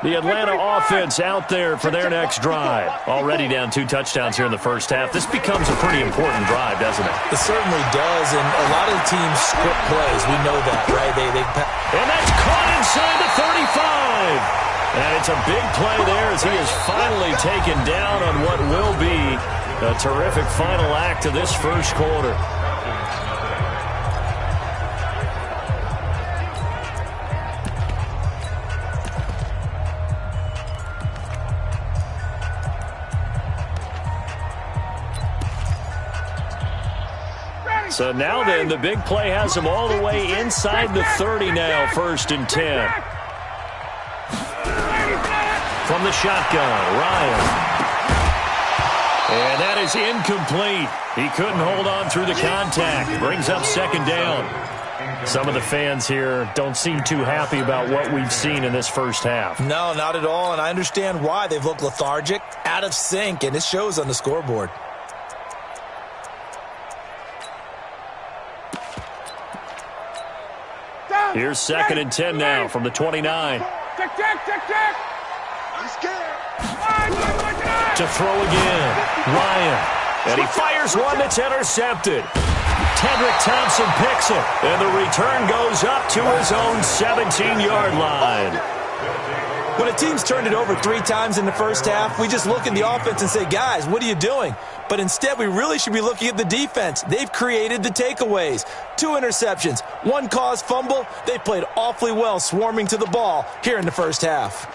The Atlanta offense out there for their next drive. Already down 2 touchdowns here in the first half. This becomes a pretty important drive, doesn't it? It certainly does, and a lot of the teams script plays. We know that, right? And that's caught inside the 35. And it's a big play there as he is finally taken down on what will be a terrific final act of this first quarter. So now then, the big play has him all the way inside the 30 now, 1st and 10. From the shotgun, Ryan. And that is incomplete. He couldn't hold on through the contact. Brings up 2nd down. Some of the fans here don't seem too happy about what we've seen in this first half. No, not at all, and I understand why. They've looked lethargic, out of sync, and it shows on the scoreboard. Here's 2nd and 10 now from the 29. To throw again. Ryan. And he fires one that's intercepted. Tedrick Thompson picks it. And the return goes up to his own 17-yard line. When a team's turned it over 3 times in the first half, we just look at the offense and say, guys, what are you doing? But instead, we really should be looking at the defense. They've created the takeaways. 2 interceptions, 1 caused fumble. They played awfully well swarming to the ball here in the first half.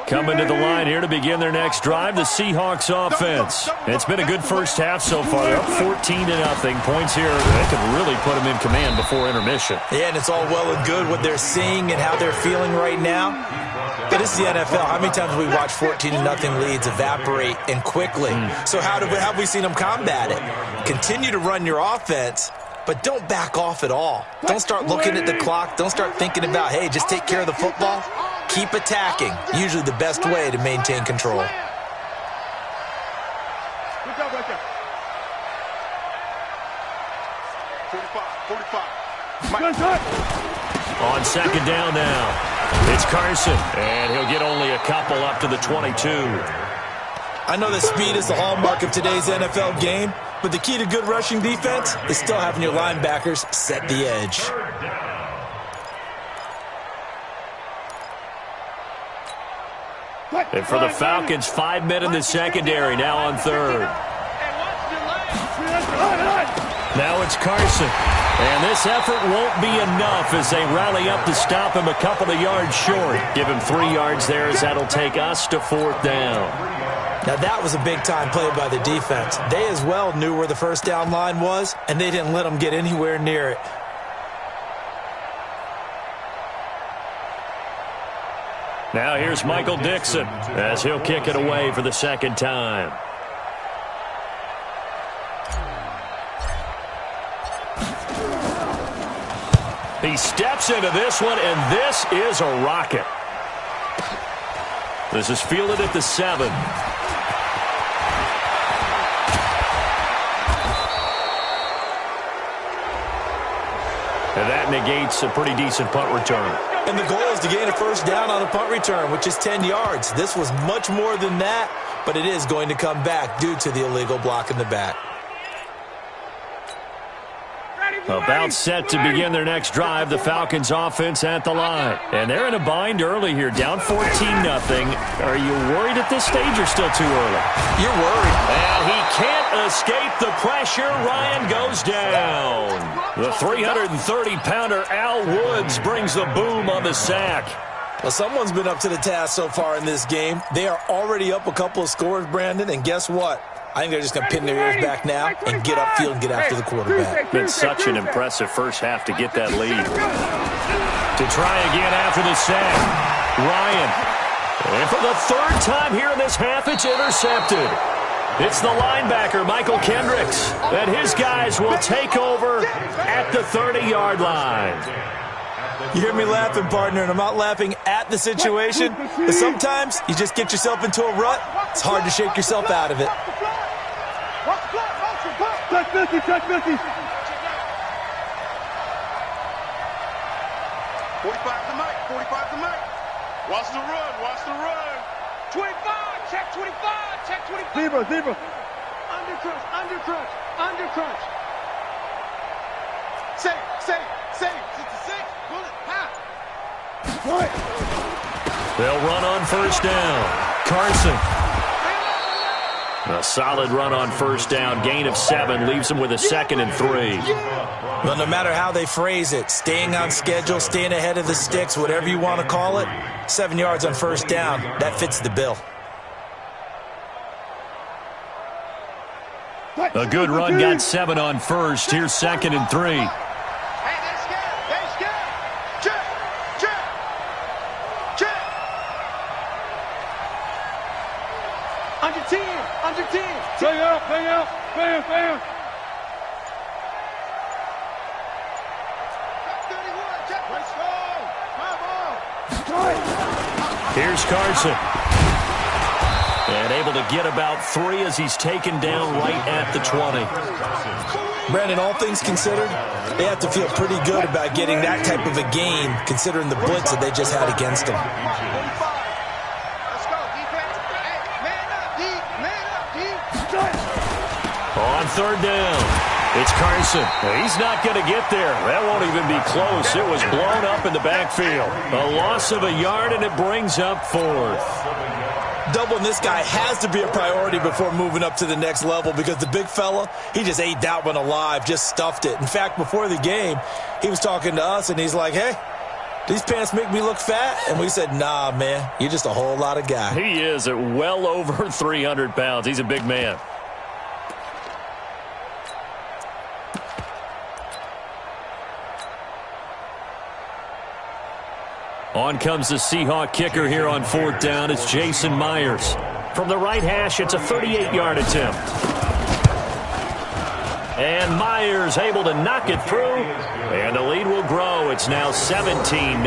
Coming to the line here to begin their next drive, the Seahawks offense. It's been a good first half so far. They're up 14-0. Points here, they could really put them in command before intermission. Yeah, and it's all well and good what they're seeing and how they're feeling right now. But this is the NFL. How many times have we watched 14-0 leads evaporate and quickly? So how have we seen them combat it? Continue to run your offense, but don't back off at all. Don't start looking at the clock. Don't start thinking about, hey, just take care of the football. Keep attacking. Usually the best way to maintain control. Good job right there. 45. On 2nd down now, it's Carson, and he'll get only a couple up to the 22. I know that speed is the hallmark of today's NFL game, but the key to good rushing defense is still having your linebackers set the edge. And for the Falcons, 5 men in the secondary, now on 3rd. Now it's Carson. And this effort won't be enough as they rally up to stop him a couple of yards short. Give him 3 yards there as that'll take us to 4th down. Now that was a big-time play by the defense. They as well knew where the first down line was, and they didn't let them get anywhere near it. Now here's Michael Dixon as he'll kick it away for the 2nd time. He steps into this one, and this is a rocket. This is fielded at the 7. And that negates a pretty decent punt return. And the goal is to gain a first down on a punt return, which is 10 yards. This was much more than that, but it is going to come back due to the illegal block in the back. About set to begin their next drive, the Falcons offense at the line. And they're in a bind early here, down 14-0. Are you worried at this stage or still too early? You're worried. And he can't escape the pressure. Ryan goes down. The 330-pounder Al Woods brings the boom on the sack. Well, someone's been up to the task so far in this game. They are already up a couple of scores, Brandon, and guess what? I think they're just going to pin their ears back now and get upfield and get after the quarterback. Been such an impressive first half to get that lead. To try again after the sack. Ryan. And for the 3rd time here in this half, it's intercepted. It's the linebacker, Michael Kendricks, and his guys will take over at the 30-yard line. You hear me laughing, partner, and I'm not laughing at the situation, but sometimes you just get yourself into a rut. It's hard to shake yourself out of it. Check 50, check 50. 45 to Mike, 45 to Mike. Watch the run, watch the run. 25, check 25, check 25. Zebra. Under crunch. Safe. 66, bullet, high. They'll run on first down. Carson. A solid run on first down. Gain of 7 leaves them with a 2nd and 3. Well, no matter how they phrase it, staying on schedule, staying ahead of the sticks, whatever you want to call it, 7 yards on first down, that fits the bill. A good run got 7 on first. Here's 2nd and 3. Hey, they scared. Check. Under 10. Bang out. Bam. 31, check. Let's go. Here's Carson. And able to get about 3 as he's taken down right at the 20. Brandon, all things considered, they have to feel pretty good about getting that type of a game, considering the blitz that they just had against them. Let's go, defense. Hey, man up, D. On third down, it's Carson. He's not going to get there. That won't even be close. It was blown up in the backfield. A loss of a yard, and it brings up 4th. Doubling this guy has to be a priority before moving up to the next level because the big fella, he just ate that one alive, just stuffed it. In fact, before the game, he was talking to us, and he's like, hey, these pants make me look fat? And we said, nah, man, you're just a whole lot of guy. He is at well over 300 pounds. He's a big man. On comes the Seahawk kicker here on 4th down. It's Jason Myers. From the right hash, it's a 38-yard attempt. And Myers able to knock it through. And the lead will grow. It's now 17-0.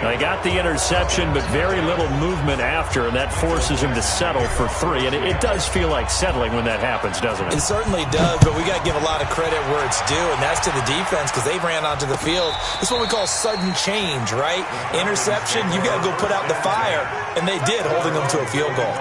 They got the interception, but very little movement after, and that forces him to settle for 3. And it does feel like settling when that happens, doesn't it? It certainly does, but we got to give a lot of credit where it's due, and that's to the defense because they ran onto the field. This is what we call sudden change, right? Interception, you got to go put out the fire, and they did, holding them to a field goal.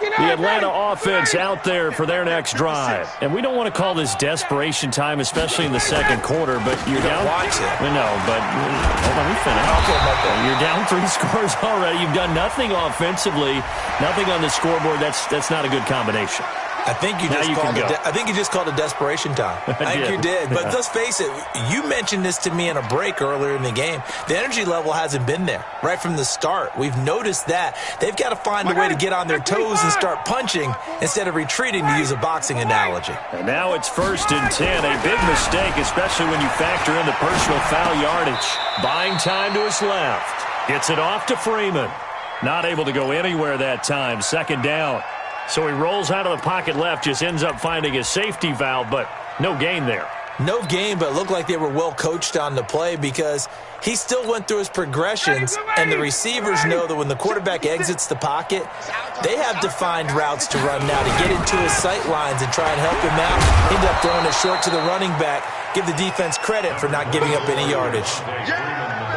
The Atlanta offense out there for their next drive. And we don't want to call this desperation time, especially in the second quarter, but you're down. Watch it. No, but hold on, we finished. Okay, you're down 3 scores already. You've done nothing offensively, nothing on the scoreboard. That's not a good combination. I think you just called it desperation time. I think you did. But let's face it, you mentioned this to me in a break earlier in the game. The energy level hasn't been there right from the start. We've noticed that. They've got to find a way to get on their toes and start punching instead of retreating, to use a boxing analogy. And now it's 1st and 10. A big mistake, especially when you factor in the personal foul yardage. Buying time to his left. Gets it off to Freeman. Not able to go anywhere that time. 2nd down. So he rolls out of the pocket left, just ends up finding a safety valve, but no gain there. No gain, but it looked like they were well coached on the play because he still went through his progressions, and the receivers know that when the quarterback exits the pocket, they have defined routes to run now to get into his sight lines and try and help him out. End up throwing it short to the running back. Give the defense credit for not giving up any yardage.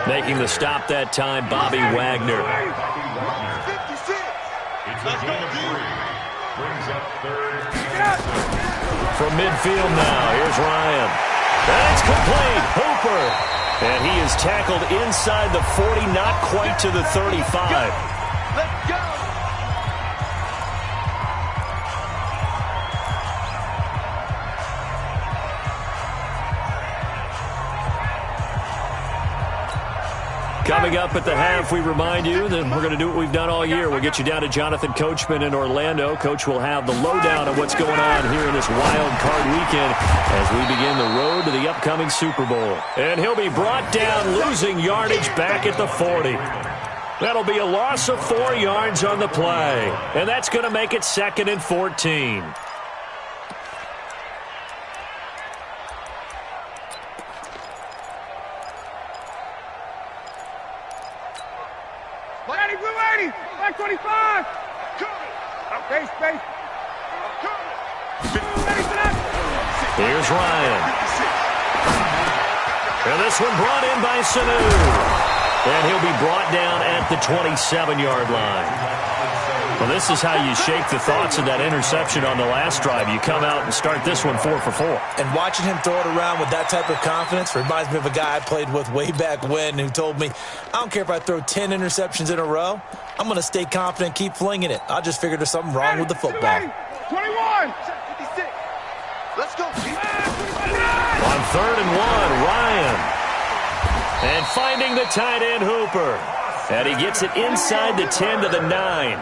Making the stop that time, Bobby Wagner. 56. Let's go, D. From midfield now, here's Ryan. That's complete. Hooper. And he is tackled inside the 40, not quite to the 35. Let's go. Coming up at the half, we remind you that we're going to do what we've done all year. We'll get you down to Jonathan Coachman in Orlando. Coach will have the lowdown of what's going on here in this wild card weekend as we begin the road to the upcoming Super Bowl. And he'll be brought down, losing yardage back at the 40. That'll be a loss of 4 yards on the play. And that's going to make it 2nd and 14. Back 25. Space, space. Here's Ryan. And this one brought in by Sanu. And he'll be brought down at the 27-yard line. Well, this is how you shake the thoughts of that interception on the last drive. You come out and start this one 4 for 4. And watching him throw it around with that type of confidence reminds me of a guy I played with way back when who told me, I don't care if I throw 10 interceptions in a row. I'm going to stay confident, keep flinging it. I just figured there's something wrong with the football. 21. 56. Let's go. On 3rd and 1, Ryan. And finding the tight end, Hooper. And he gets it inside the 10 to the 9.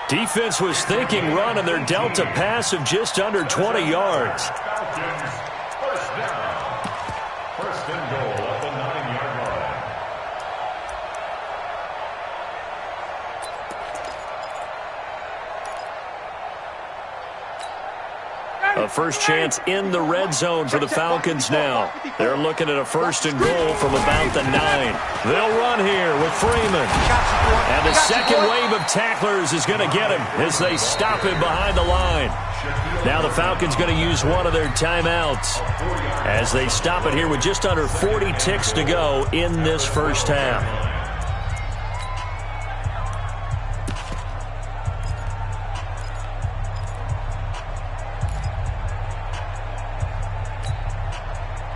Defense was thinking run, and they're dealt a pass of just under 20 yards. First and goal at the 9-yard line. A first chance in the red zone for the Falcons now. They're looking at a 1st and goal from about the 9. They'll run here with Freeman. And the second wave of tacklers is going to get him as they stop him behind the line. Now the Falcons going to use one of their timeouts as they stop it here with just under 40 ticks to go in this first half.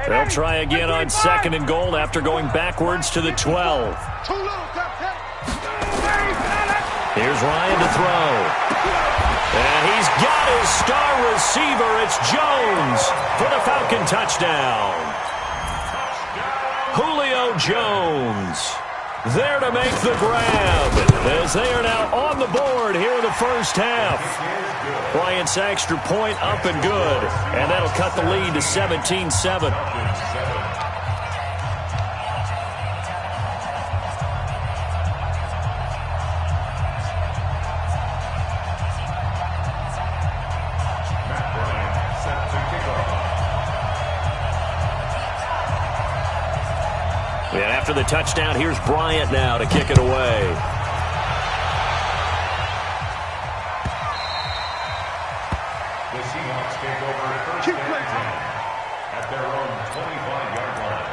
They'll try again on 2nd and goal after going backwards to the 12. Here's Ryan to throw. And he's got his star receiver. It's Jones for the Falcon touchdown. Julio Jones there to make the grab as they are now on the board here in the first half. Bryant's extra point up and good, and that'll cut the lead to 17-7. And after the touchdown, here's Bryant now to kick it away. The Seahawks take over 1st and 10 at their own 25-yard line.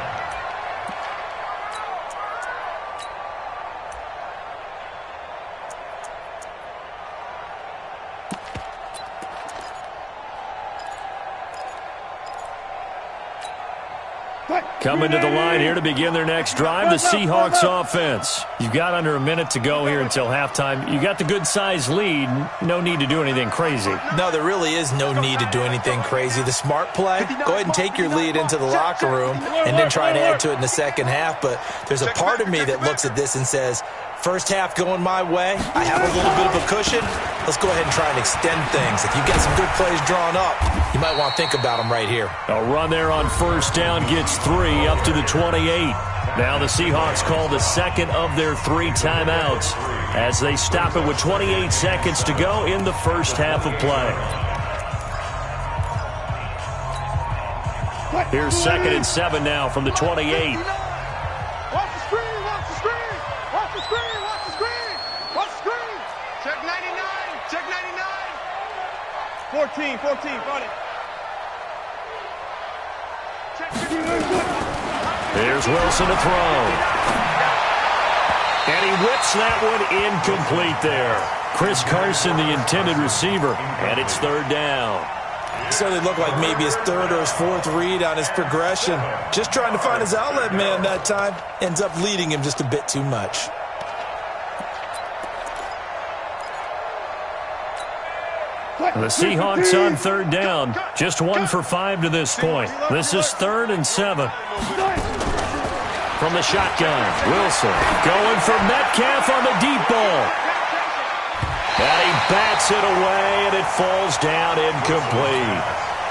Coming to the line here to begin their next drive, the Seahawks offense. You've got under a minute to go here until halftime. You got the good-sized lead. No need to do anything crazy. No, there really is no need to do anything crazy. The smart play, go ahead and take your lead into the locker room and then try to add to it in the second half. But there's a part of me that looks at this and says, first half going my way, I have a little bit of a cushion. Let's go ahead and try and extend things. If you've got some good plays drawn up, you might want to think about them right here. A run there on 1st down gets 3 up to the 28. Now the Seahawks call the second of their 3 timeouts as they stop it with 28 seconds to go in the first half of play. Here's 2nd and 7 now from the 28. Watch the screen, watch the screen, watch the screen, watch the screen, watch the screen. Check 99, check 99. 14, got it. Here's Wilson to throw. And he whips that one incomplete there. Chris Carson, the intended receiver, and it's 3rd down. So they look like maybe his 3rd or his 4th read on his progression. Just trying to find his outlet man that time. Ends up leading him just a bit too much. The Seahawks on 3rd down. Just 1 for 5 to this point. This is 3rd and 7. From the shotgun, Wilson going for Metcalf on the deep ball. And he bats it away, and it falls down incomplete.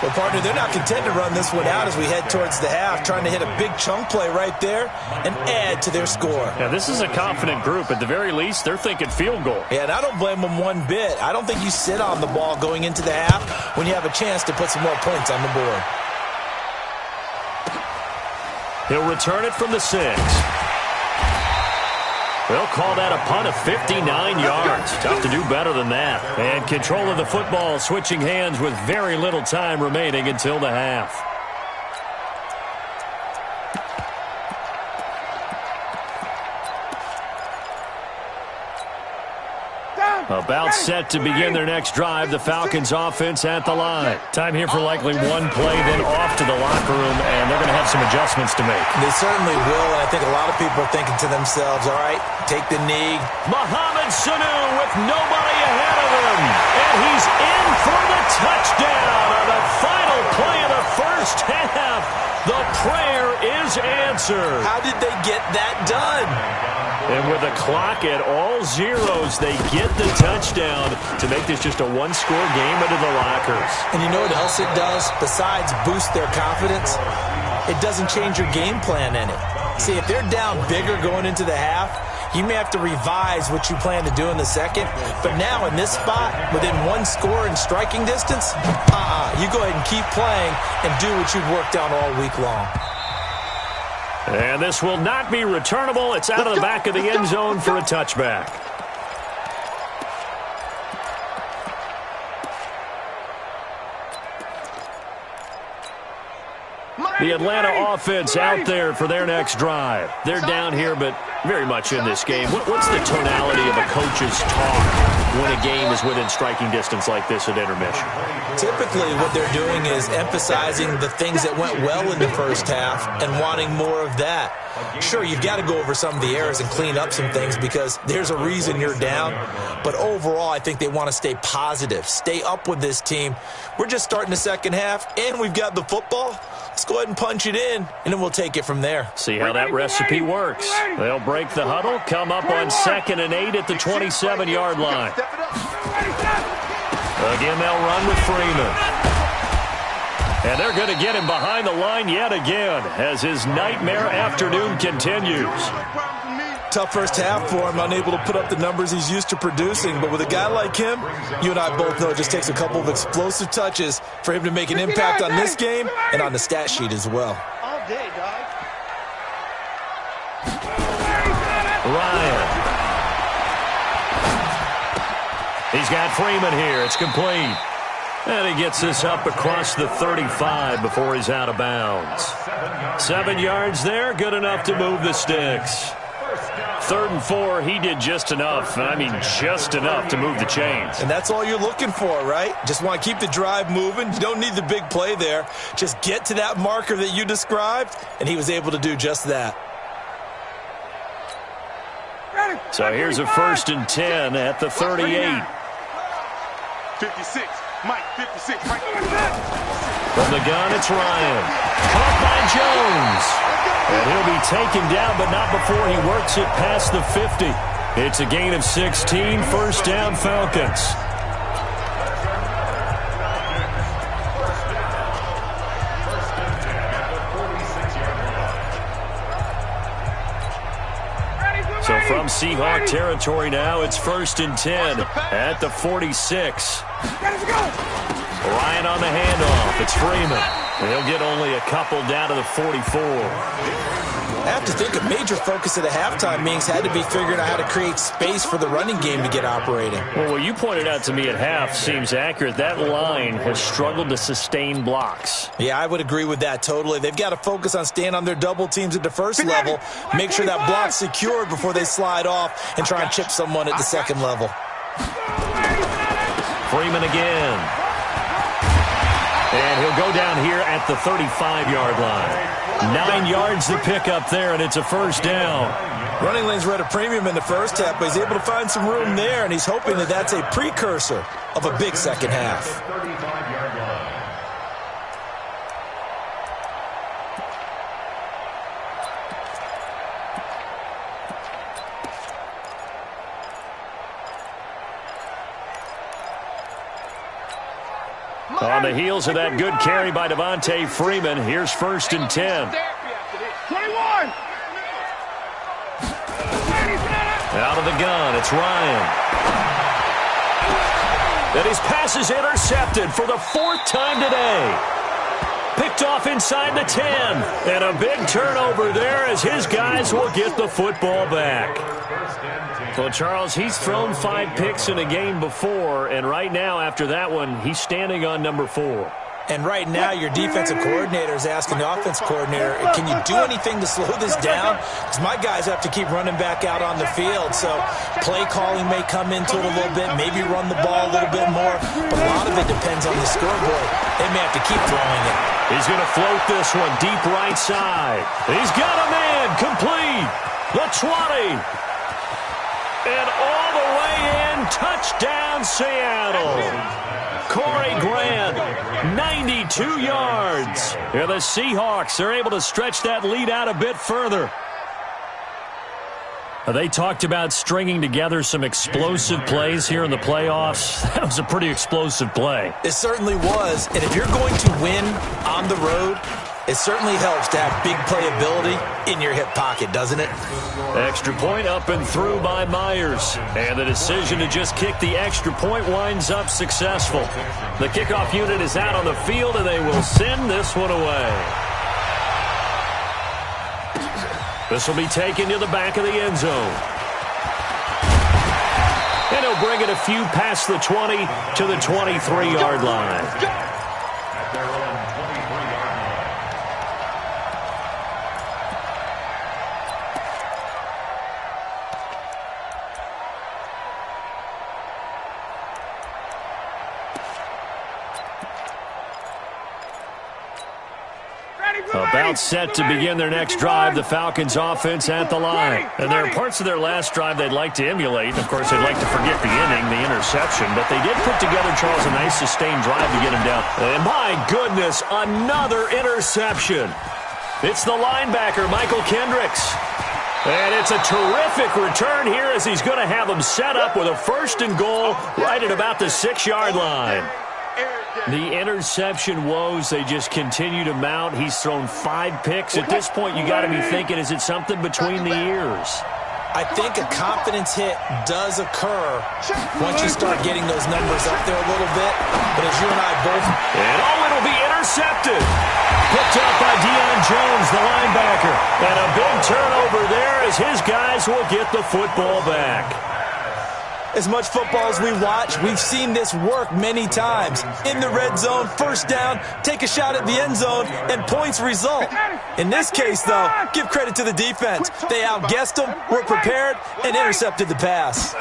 Well, partner, they're not content to run this one out as we head towards the half, trying to hit a big chunk play right there and add to their score. Yeah, this is a confident group. At the very least, they're thinking field goal. Yeah, and I don't blame them one bit. I don't think you sit on the ball going into the half when you have a chance to put some more points on the board. He'll return it from the 6. They'll call that a punt of 59 yards. Tough to do better than that. And control of the football switching hands with very little time remaining until the half. About set to begin their next drive. The Falcons offense at the line. Time here for likely one play, then off to the locker room, and they're going to have some adjustments to make. They certainly will, and I think a lot of people are thinking to themselves, all right, take the knee. Mohamed Sanu with nobody ahead of him, and he's in for the touchdown on the final play of the first half. The prayer is answered. How did they get that done? And with the clock at all zeros, they get the touchdown to make this just a one-score game into the lockers. And you know what else it does? Besides boost their confidence, it doesn't change your game plan any. See, if they're down bigger going into the half, you may have to revise what you plan to do in the second. But now in this spot, within one score and striking distance, you go ahead and keep playing and do what you've worked on all week long. And this will not be returnable. It's out of the back of the end zone for a touchback. The Atlanta offense out there for their next drive. They're down here, but very much in this game. What's the tonality of a coach's talk when a game is within striking distance like this at intermission? Typically, what they're doing is emphasizing the things that went well in the first half and wanting more of that. Sure, you've got to go over some of the errors and clean up some things because there's a reason you're down. But overall, I think they want to stay positive, stay up with this team. We're just starting the second half, and we've got the football. Let's go ahead and punch it in, and then we'll take it from there. See how that recipe works. They'll break the huddle, come up on 2nd and 8 at the 27-yard line. Again, they'll run with Freeman. And they're going to get him behind the line yet again as his nightmare afternoon continues. Tough first half for him, unable to put up the numbers he's used to producing. But with a guy like him, you and I both know it just takes a couple of explosive touches for him to make an impact on this game and on the stat sheet as well. All day, dog. Ryan. He's got Freeman here. It's complete. And he gets this up across the 35 before he's out of bounds. 7 yards there, good enough to move the sticks. 3rd and 4, he did just enough. I mean, just enough to move the chains. And that's all you're looking for, right? Just want to keep the drive moving. You don't need the big play there. Just get to that marker that you described, and he was able to do just that. So here's a 1st and 10 at the 38. 56. Mike, 56. Mike. From the gun, it's Ryan. Caught by Jones. And he'll be taken down, but not before he works it past the 50. It's a gain of 16, 1st down Falcons. So from Seahawk territory now, it's 1st and 10 at the 46. Ryan on the handoff. It's Freeman. They'll get only a couple down to the 44. I have to think a major focus at the halftime meetings had to be figuring out how to create space for the running game to get operating. Well, what you pointed out to me at half seems accurate. That line has struggled to sustain blocks. Yeah, I would agree with that totally. They've got to focus on staying on their double teams at the first level, make sure that block's secured before they slide off and try and chip someone at the second level. Freeman again. And he'll go down here at the 35-yard line. 9 yards to pick up there, and it's a 1st down. Running lanes were at a premium in the first half, but he's able to find some room there, and he's hoping that that's a precursor of a big second half. On the heels of that good carry by Devontae Freeman, here's 1st and 10. 21. Out of the gun, it's Ryan. And his pass is intercepted for the 4th time today. Picked off inside the 10. And a big turnover there as his guys will get the football back. Well, Charles, he's thrown 5 picks in a game before, and right now, after that one, he's standing on number 4. And right now, your defensive coordinator is asking the offense coordinator, can you do anything to slow this down? Because my guys have to keep running back out on the field. So play calling may come into it a little bit, maybe run the ball a little bit more. But a lot of it depends on the scoreboard. They may have to keep throwing it. He's going to float this one deep right side. He's got a man complete. The 20. And all the way in, touchdown Seattle. Corey Grant, 92 yards. And the Seahawks are able to stretch that lead out a bit further. They talked about stringing together some explosive plays here in the playoffs. That was a pretty explosive play. It certainly was. And if you're going to win on the road, it certainly helps to have big playability in your hip pocket, doesn't it? Extra point up and through by Myers. And the decision to just kick the extra point winds up successful. The kickoff unit is out on the field, and they will send this one away. This will be taken to the back of the end zone. And he'll bring it a few past the 20 to the 23-yard line. At their own 23-yard line. About set to begin their next drive, the Falcons offense at the line. And there are parts of their last drive they'd like to emulate. Of course, they'd like to forget the inning, the interception. But they did put together, Charles, a nice sustained drive to get him down. And my goodness, another interception. It's the linebacker, Michael Kendricks. And it's a terrific return here as he's going to have them set up with a 1st and goal right at about the 6-yard line. The interception woes, they just continue to mount. He's thrown 5 picks. At this point, you got to be thinking, is it something between the ears? I think a confidence hit does occur once you start getting those numbers up there a little bit. But as you and I both... And it'll be intercepted. Picked up by Deion Jones, the linebacker. And a big turnover there as his guys will get the football back. As much football as we watch, we've seen this work many times. In the red zone, 1st down, take a shot at the end zone, and points result. In this case, though, give credit to the defense. They outguessed them, were prepared, and intercepted the pass.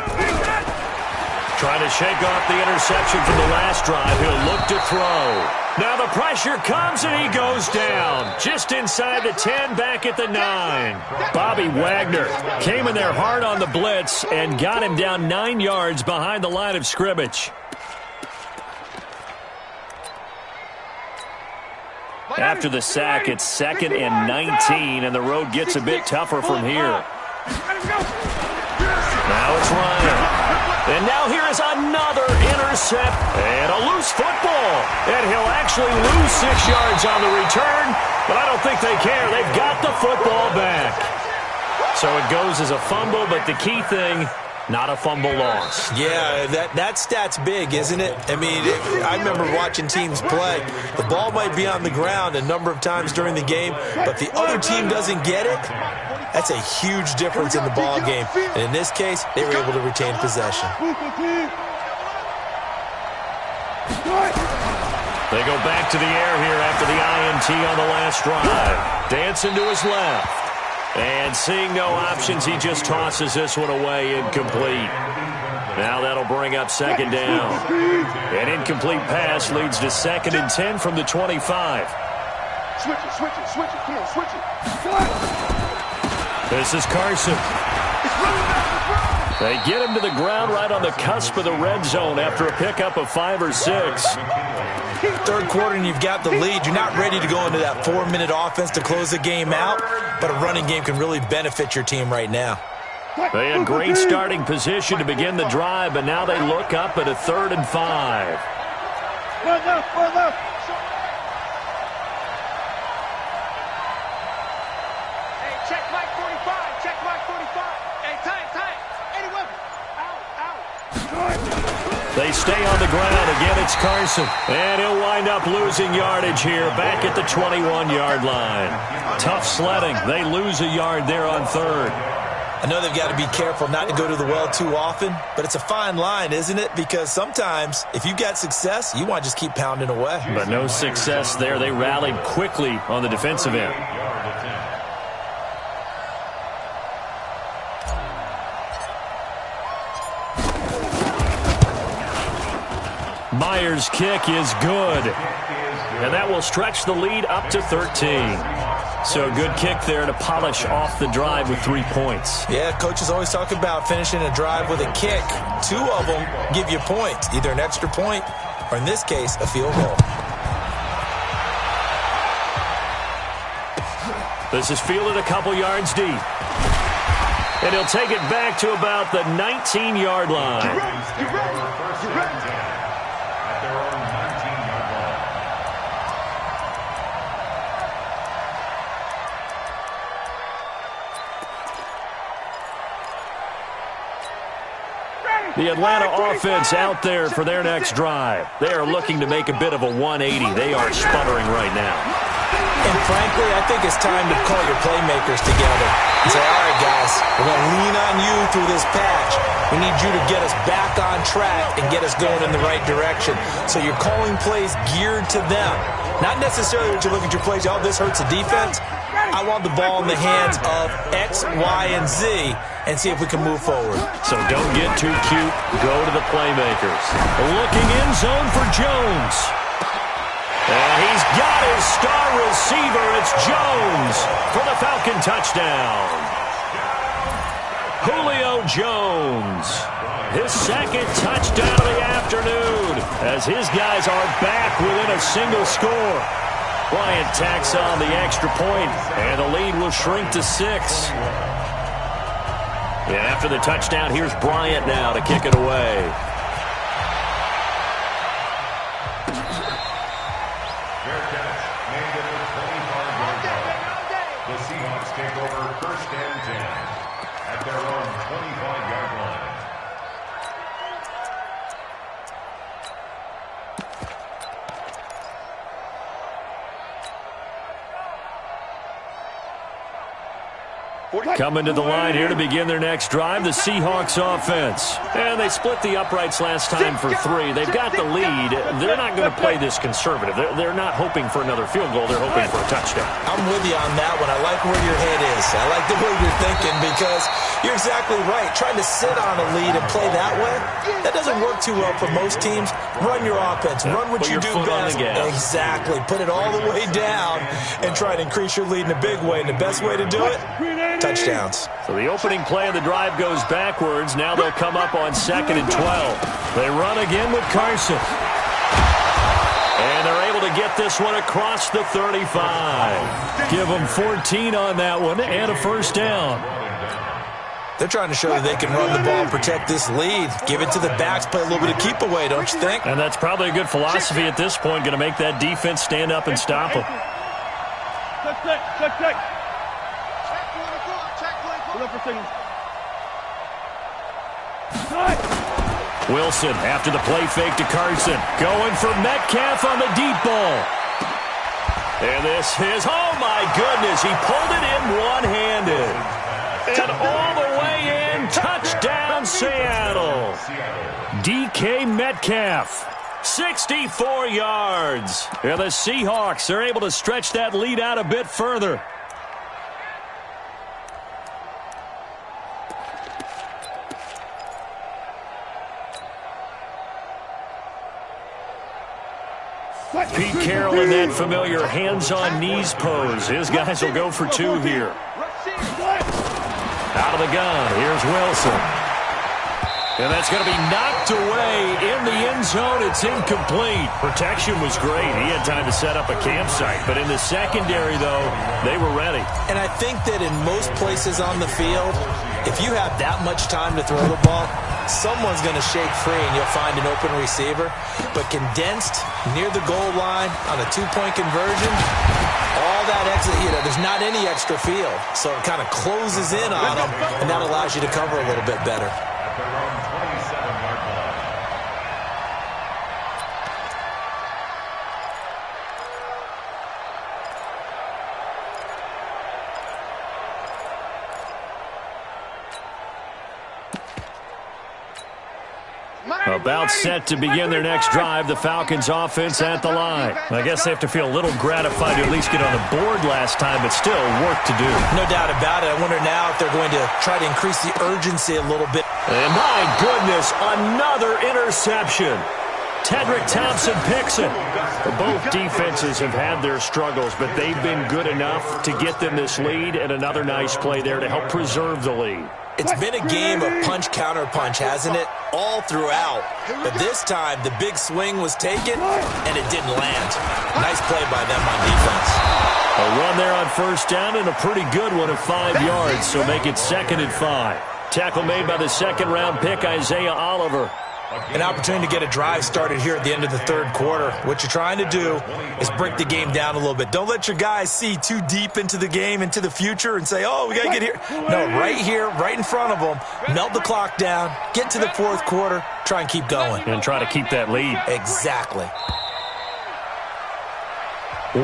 Trying to shake off the interception from the last drive. He'll look to throw. Now the pressure comes, and he goes down. Just inside the 10, back at the 9. Bobby Wagner came in there hard on the blitz and got him down 9 yards behind the line of scrimmage. After the sack, it's 2nd and 19, and the road gets a bit tougher from here. Now it's Ryan. And now here is another intercept and a loose football. And he'll actually lose 6 yards on the return, but I don't think they care. They've got the football back. So it goes as a fumble, but the key thing, not a fumble loss. Yeah, that stat's big, isn't it? I mean, I remember watching teams play. The ball might be on the ground a number of times during the game, but the other team doesn't get it. That's a huge difference in the ball game. And in this case, they were able to retain possession. They go back to the air here after the INT on the last drive. Dancing to his left. And seeing no options, he just tosses this one away, incomplete. Now that'll bring up 2nd down. An incomplete pass leads to 2nd and 10 from the 25. Switch it. Come on, switch it. This is Carson. They get him to the ground right on the cusp of the red zone after a pickup of 5 or 6. 3rd quarter and you've got the lead. You're not ready to go into that 4-minute offense to close the game out, but a running game can really benefit your team right now. They had great starting position to begin the drive, but now they look up at a 3rd and 5. Run left, run left. Hey, check Mike 45. Check Mike 45. Hey, tight. Any weapon. Out. They stay on the ground. Again, it's Carson. And he'll wind up losing yardage here back at the 21-yard line. Tough sledding. They lose a yard there on third. I know they've got to be careful not to go to the well too often, but it's a fine line, isn't it? Because sometimes if you've got success, you want to just keep pounding away. But no success there. They rallied quickly on the defensive end. Myers' kick is good. And that will stretch the lead up to 13. So a good kick there to polish off the drive with 3 points. Yeah, coaches always talk about finishing a drive with a kick. 2 of them give you points, either an extra point or, in this case, a field goal. This is fielded a couple yards deep. And he'll take it back to about the 19-yard line. Get ready. The Atlanta offense out there for their next drive. They are looking to make a bit of a 180. They are sputtering right now. And frankly, I think it's time to call your playmakers together and say, all right, guys, we're going to lean on you through this patch. We need you to get us back on track and get us going in the right direction. So you're calling plays geared to them. Not necessarily that you look at your plays, oh, this hurts the defense. I want the ball in the hands of X, Y, and Z and see if we can move forward. So don't get too cute. Go to the playmakers. Looking in zone for Jones. And he's got his star receiver. It's Jones for the Falcon touchdown. Julio Jones. His second touchdown of the afternoon as his guys are back within a single score. Bryant tacks on the extra point, and the lead will shrink to 6. And after the touchdown, here's Bryant now to kick it away. Fair catch, made at the 25-yard line. The Seahawks take over 1st and 10 at their own 25-yard line. Coming to the line here to begin their next drive, the Seahawks offense. And they split the uprights last time for 3. They've got the lead. They're not going to play this conservative. They're not hoping for another field goal. They're hoping for a touchdown. I'm with you on that one. I like where your head is. I like the way you're thinking because you're exactly right. Trying to sit on a lead and play that way, that doesn't work too well for most teams. Run your offense. Run what you do best. Exactly. Put it all the way down and try to increase your lead in a big way. And the best way to do it, touchdowns. So the opening play of the drive goes backwards. Now they'll come up on 2nd and 12. They run again with Carson. And they're able to get this one across the 35. Give them 14 on that one and a first down. They're trying to show that they can run the ball, protect this lead. Give it to the backs, play a little bit of keep away, don't you think? And that's probably a good philosophy at this point, going to make that defense stand up and stop them. Check. Wilson after the play fake to Carson. Going for Metcalf on the deep ball. And this is, oh my goodness, he pulled it in one-handed. And all the way in, touchdown Seattle. DK Metcalf, 64 yards. And the Seahawks are able to stretch that lead out a bit further. Pete Carroll in that familiar hands-on knees pose. His guys will go for 2 here. Out of the gun, here's Wilson. And that's going to be knocked away in the end zone. It's incomplete. Protection was great. He had time to set up a campsite. But in the secondary, though, they were ready. And I think that in most places on the field, If you have that much time to throw the ball, someone's going to shake free and you'll find an open receiver. But condensed near the goal line on a two-point conversion, all that exit, there's not any extra field. So it kind of closes in on them, and that allows you to cover a little bit better. At their own 27-yard line. About set to begin their next drive, the Falcons offense at the line. I guess they have to feel a little gratified to at least get on the board last time, but still work to do. No doubt about it. I wonder now if they're going to try to increase the urgency a little bit. And my goodness, another interception. Tedrick Thompson picks it. Both defenses have had their struggles, but they've been good enough to get them this lead, and another nice play there to help preserve the lead. It's been a game of punch-counter-punch, hasn't it? All throughout. But this time, the big swing was taken, and it didn't land. Nice play by them on defense. A run there on first down, and a pretty good one of 5 yards, so make it 2nd and 5. Tackle made by the second-round pick, Isaiah Oliver. An opportunity to get a drive started here at the end of the third quarter. What you're trying to do is break the game down a little bit. Don't let your guys see too deep into the game, into the future, and say, oh, we got to get here. No, right here, right in front of them, melt the clock down, get to the fourth quarter, try and keep going. And try to keep that lead. Exactly.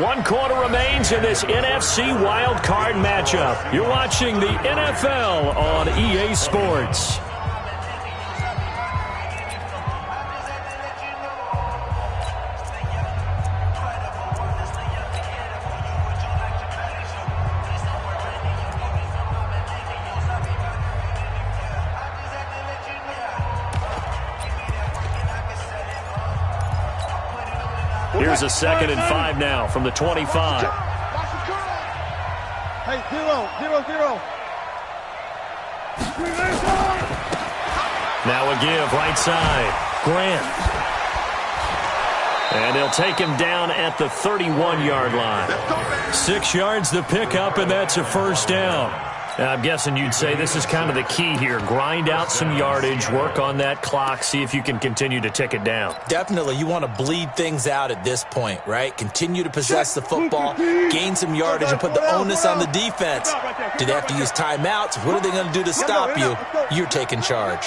1 quarter remains in this NFC wildcard matchup. You're watching the NFL on EA Sports. Here's a 2nd and 5 now from the 25. Hey, 0-0-0. Now a give right side. Grant. And they'll take him down at the 31-yard line. 6 yards the pickup, and that's a first down. Now, I'm guessing you'd say this is kind of the key here. Grind out some yardage, work on that clock, see if you can continue to tick it down. Definitely. You want to bleed things out at this point, right? Continue to possess the football, gain some yardage, and put the onus on the defense. Do they have to use timeouts? What are they going to do to stop you? You're taking charge.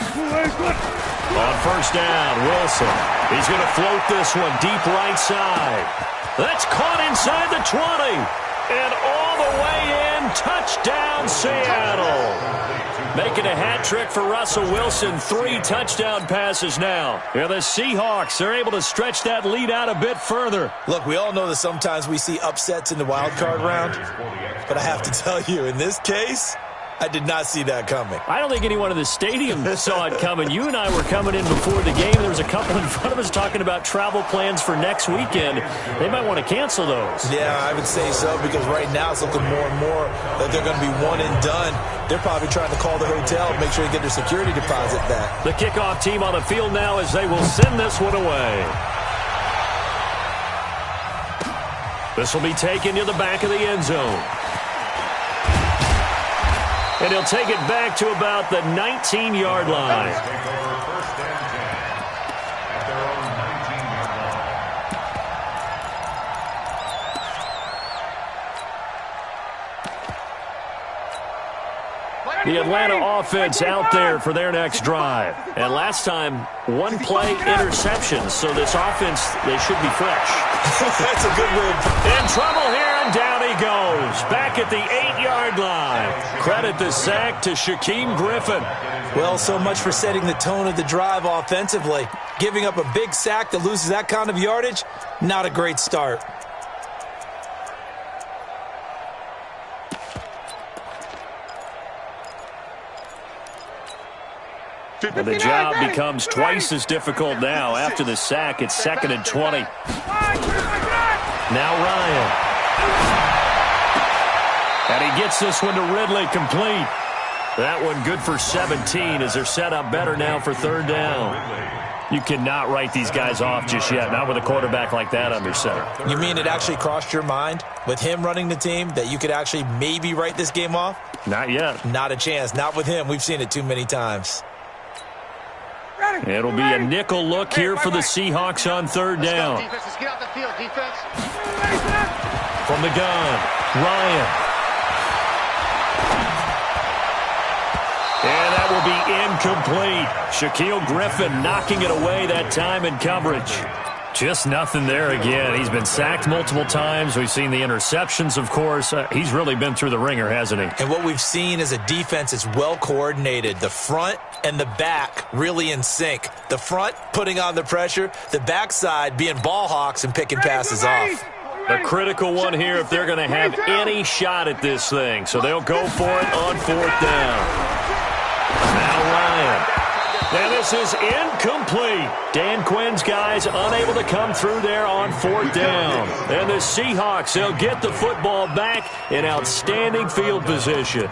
On first down, Wilson. He's going to float this one deep right side. That's caught inside the 20. And all the way in, touchdown Seattle. Making a hat trick for Russell Wilson, 3 touchdown passes now. And the Seahawks are able to stretch that lead out a bit further. Look, we all know that sometimes we see upsets in the wild card round. But I have to tell you, in this case, I did not see that coming. I don't think anyone in the stadium saw it coming. You and I were coming in before the game. There was a couple in front of us talking about travel plans for next weekend. They might want to cancel those. Yeah, I would say so, because right now it's looking more and more that they're going to be one and done. They're probably trying to call the hotel and make sure they get their security deposit back. The kickoff team on the field now as they will send this one away. This will be taken to the back of the end zone. And he'll take it back to about the 19-yard line. Take over 1st and 10 at their own 19-yard line. The Atlanta offense out there for their next drive. And last time, 1 play interception. So this offense, they should be fresh. That's a good way. In trouble here, and down he goes. Back at the 8-yard line. Credit the sack to Shaquem Griffin. Well, so much for setting the tone of the drive offensively. Giving up a big sack that loses that kind of yardage, not a great start. And the job becomes twice as difficult now. After the sack, it's 2nd and 20. Now Ryan. And he gets this one to Ridley, complete. That one good for 17 as they're set up better now for 3rd down. You cannot write these guys off just yet, not with a quarterback like that under center. You mean it actually crossed your mind with him running the team that you could actually maybe write this game off? Not yet. Not a chance. Not with him. We've seen it too many times. It'll be a nickel look here for the Seahawks on third down. Let's get out the field, defense. From the gun, Ryan. And that will be incomplete. Shaquille Griffin knocking it away that time in coverage. Just nothing there again. He's been sacked multiple times. We've seen the interceptions, of course. He's really been through the ringer, hasn't he? And what we've seen is a defense that's well coordinated. The front and the back really in sync. The front putting on the pressure. The backside being ball hawks and picking passes off. A critical one here if they're going to have any shot at this thing. So they'll go for it on fourth down. Now Ryan. And this is incomplete. Dan Quinn's guys unable to come through there on fourth down. And the Seahawks, they'll get the football back in outstanding field position.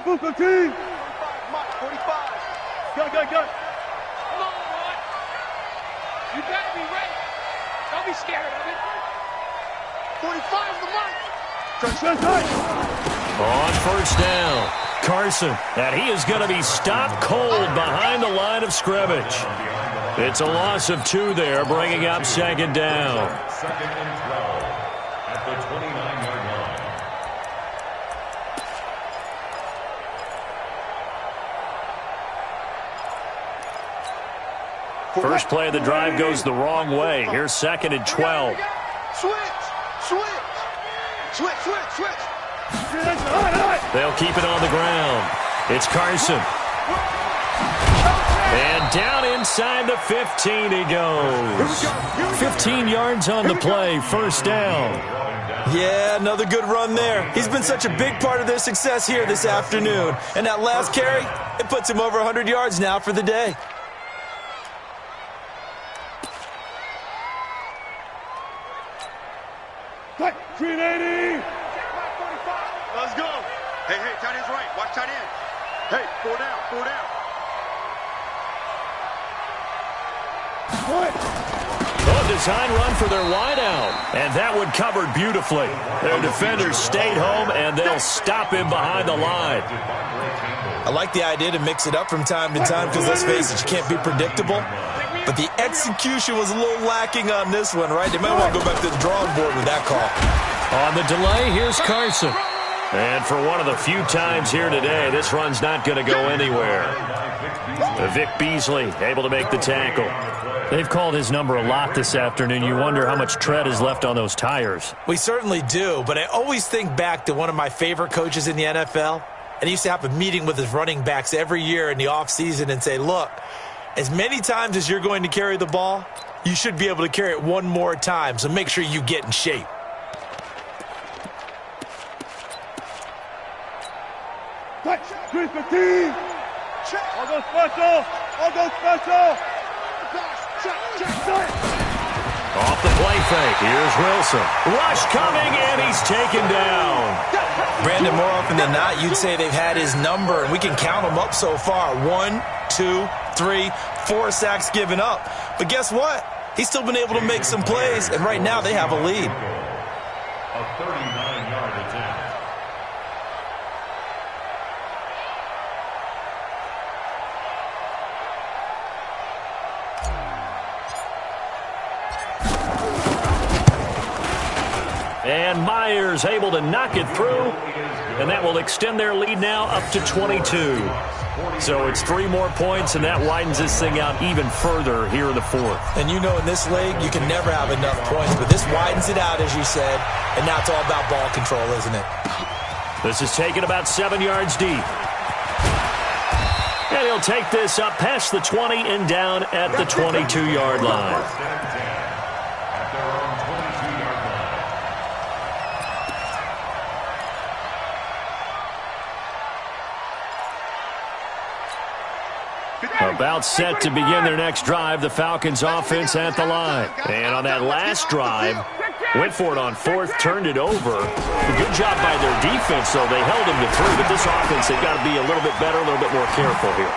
Move the team. 45, Mike, 45. Go. Come on, boy. You better be ready. Don't be scared of it. 45 the mark. On first down, Carson. And he is going to be stopped cold behind the line of scrimmage. It's a loss of 2 there, bringing up second down. Second and 12 at the 29-yard line. First play of the drive goes the wrong way. Here's second and 12. Switch. They'll keep it on the ground. It's Carson. And down inside the 15 he goes. 15 yards on the play, first down. Yeah, another good run there. He's been such a big part of their success here this afternoon. And that last carry, it puts him over 100 yards now for the day. Cut. 380. Let's go. Hey, tight end's right. Watch tight end. Hey, 4 down. A design run for their wideout. And that one covered beautifully. Their defenders stayed home, and they'll stop him behind the line. I like the idea to mix it up from time to time because, let's face it, you can't be predictable. But the execution was a little lacking on this one, right? They might want to go back to the drawing board with that call. On the delay, here's Carson. And for one of the few times here today, this run's not going to go anywhere. Vic Beasley able to make the tackle. They've called his number a lot this afternoon. You wonder how much tread is left on those tires. We certainly do, but I always think back to one of my favorite coaches in the NFL. And he used to have a meeting with his running backs every year in the offseason and say, look, as many times as you're going to carry the ball, you should be able to carry it one more time, so make sure you get in shape. Touch. 315. I'll go special. Check. Off the play fake, here's Wilson. Rush coming, and he's taken down. Brandon, more often than not, you'd say they've had his number, and we can count them up so far. 1, 2, 3, 4 sacks given up. But guess what? He's still been able to make some plays, and right now they have a lead. A 39-yard attempt. And Myers able to knock it through, and that will extend their lead now up to 22. So it's 3 more points, and that widens this thing out even further here in the fourth. And you know in this league, you can never have enough points, but this widens it out, as you said, and now it's all about ball control, isn't it? This is taken about 7 yards deep. And he'll take this up past the 20 and down at the 22-yard line. About set to begin their next drive, the Falcons offense at the line. And on that last drive, went for it on fourth, turned it over. A good job by their defense, though. They held them to 3, but this offense, they've got to be a little bit better, a little bit more careful here.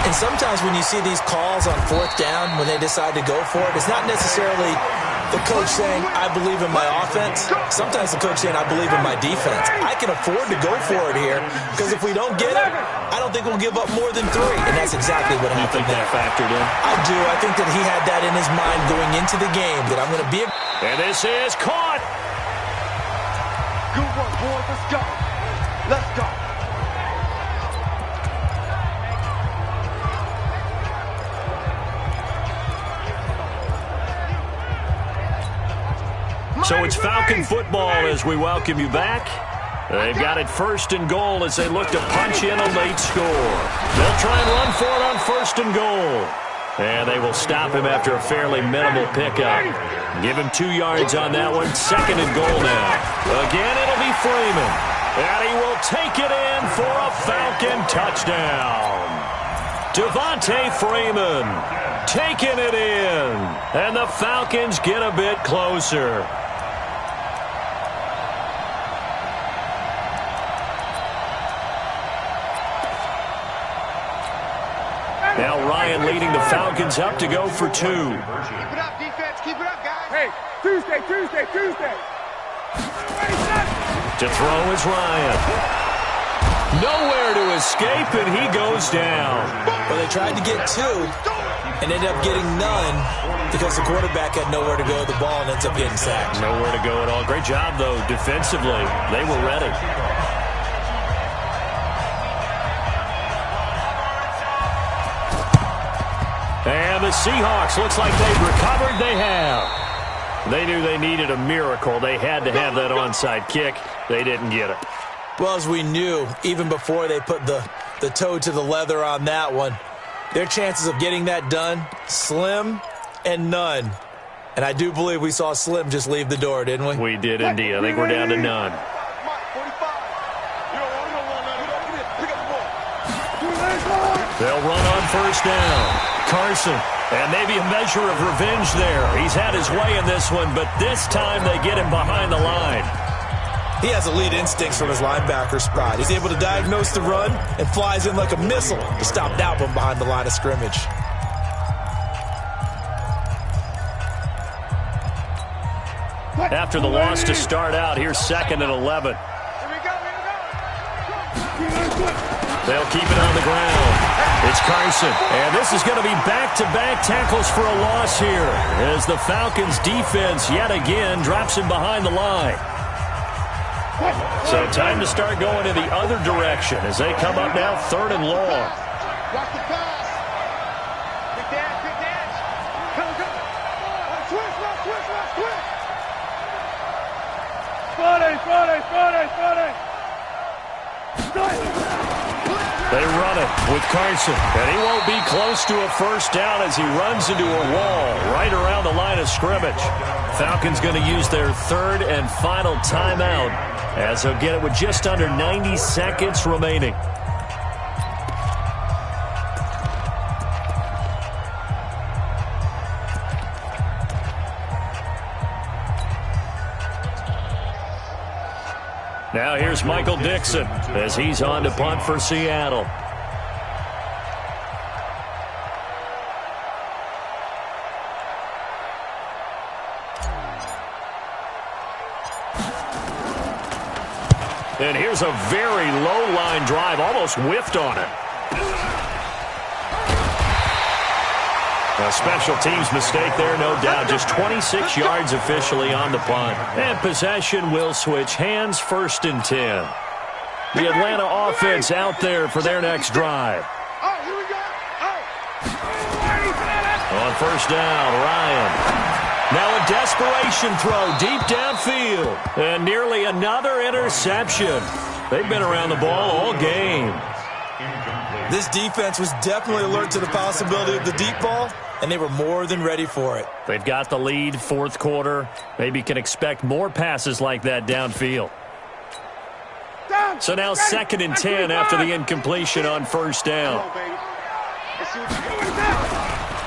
And sometimes when you see these calls on fourth down, when they decide to go for it, it's not necessarily the coach saying, I believe in my offense. Sometimes the coach saying, I believe in my defense. I can afford to go for it here because if we don't get it, I don't think we'll give up more than 3. And that's exactly what happened there. You think that factored in? I do. I think that he had that in his mind going into the game, that I'm going to be a... And this is caught. Good work, boys. Let's go. Let's go. So it's Falcon football as we welcome you back. They've got it 1st and goal as they look to punch in a late score. They'll try and run for it on 1st and goal. And they will stop him after a fairly minimal pickup. Give him 2 yards on that one. 2nd and goal now. Again, it'll be Freeman. And he will take it in for a Falcon touchdown. Devontae Freeman taking it in. And the Falcons get a bit closer. Now Ryan leading the Falcons up to go for 2. Keep it up, defense. Keep it up, guys. Hey, Tuesday. To throw is Ryan. Nowhere to escape, and he goes down. Well, they tried to get 2 and ended up getting none because the quarterback had nowhere to go with the ball and ends up getting sacked. Nowhere to go at all. Great job, though, defensively. They were ready. And the Seahawks, looks like they've recovered. They have. They knew they needed a miracle. They had to have that onside kick. They didn't get it. Well, as we knew, even before they put the toe to the leather on that one, their chances of getting that done, slim and none. And I do believe we saw Slim just leave the door, didn't we? We did indeed. I think we're down to none. They'll run on 1st down. Carson, and maybe a measure of revenge there. He's had his way in this one, but this time they get him behind the line. He has elite instincts from his linebacker spot. He's able to diagnose the run and flies in like a missile to stop that one behind the line of scrimmage. After the loss to start out, here's 2nd and 11. They'll keep it on the ground. It's Carson. And this is going to be back-to-back tackles for a loss here as the Falcons defense yet again drops him behind the line. So time to start going in the other direction as they come up now 3rd and long. Watch the pass. Big dash. Come. Switch. They run it with Carson, and he won't be close to a 1st down as he runs into a wall right around the line of scrimmage. Falcons going to use their 3rd and final timeout as they'll get it with just under 90 seconds remaining. Now here's Michael Dixon as he's on to punt for Seattle. And here's a very low line drive, almost whiffed on it. A special teams mistake there, no doubt. Just 26 yards officially on the punt. And possession will switch hands, 1st and 10. The Atlanta offense out there for their next drive. On 1st down, Ryan. Now a desperation throw deep downfield. And nearly another interception. They've been around the ball all game. This defense was definitely alert to the possibility of the deep ball, and they were more than ready for it. They've got the lead, 4th quarter. Maybe can expect more passes like that downfield. So now 2nd and 10 after the incompletion on 1st down.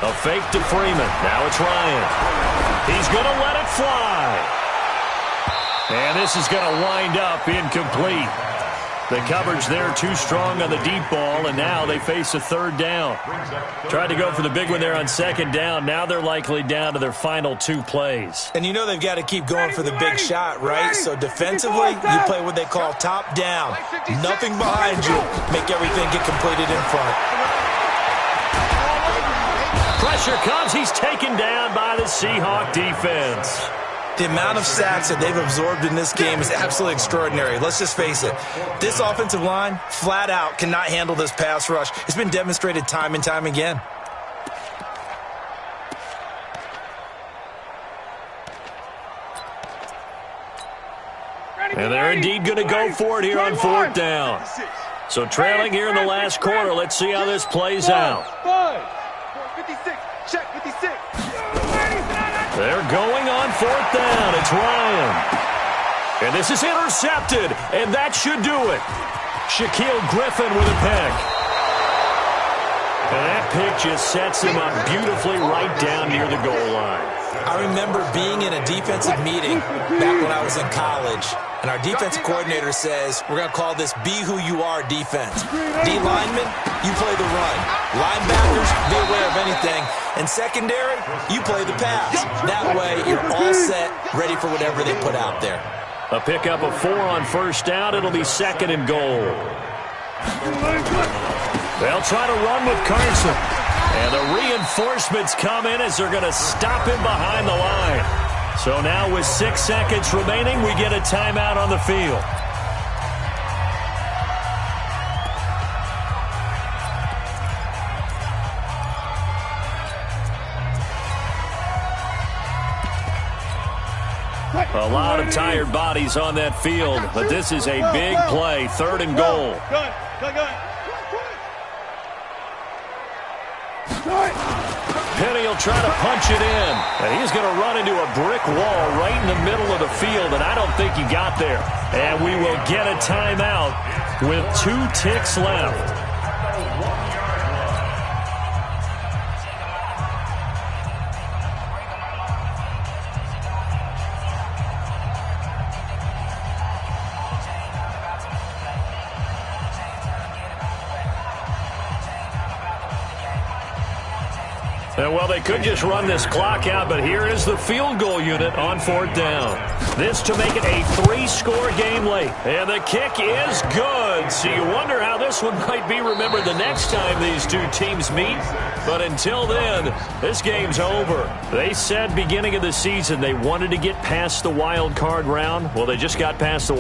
A fake to Freeman. Now it's Ryan. He's going to let it fly. And this is going to wind up incomplete. The coverage there too strong on the deep ball, and now they face a third down. Tried to go for the big one there on second down. Now they're likely down to their final 2 plays. And you know they've got to keep going for the big shot, right? So defensively, you play what they call top down. Nothing behind you. Make everything get completed in front. Pressure comes. He's taken down by the Seahawk defense. The amount of sacks that they've absorbed in this game is absolutely extraordinary. Let's just face it. This offensive line, flat out, cannot handle this pass rush. It's been demonstrated time and time again. And they're indeed going to go for it here on 4th down. So trailing here in the last quarter. Let's see how this plays out. 56. Check 56. They're going on 4th down. It's Ryan. And this is intercepted. And that should do it. Shaquille Griffin with a pick. And that pick just sets him up beautifully right down near the goal line. I remember being in a defensive meeting back when I was in college, and our defensive coordinator says, we're going to call this Be Who You Are defense. D linemen, you play the run. Linebackers, be aware of anything. And secondary, you play the pass. That way, you're all set, ready for whatever they put out there. A pickup of 4 on 1st down. It'll be 2nd and goal. They'll try to run with Carson. And the reinforcements come in as they're going to stop him behind the line. So now with 6 seconds remaining, we get a timeout on the field. A lot of tired bodies on that field, but this is a big play, 3rd and goal. Penny will try to punch it in, and he's going to run into a brick wall right in the middle of the field, and I don't think he got there. And we will get a timeout with 2 ticks left. Well, they could just run this clock out, but here is the field goal unit on 4th down. This to make it a 3-score game late. And the kick is good. So you wonder how this one might be remembered the next time these 2 teams meet. But until then, this game's over. They said beginning of the season they wanted to get past the wild card round. Well, they just got past the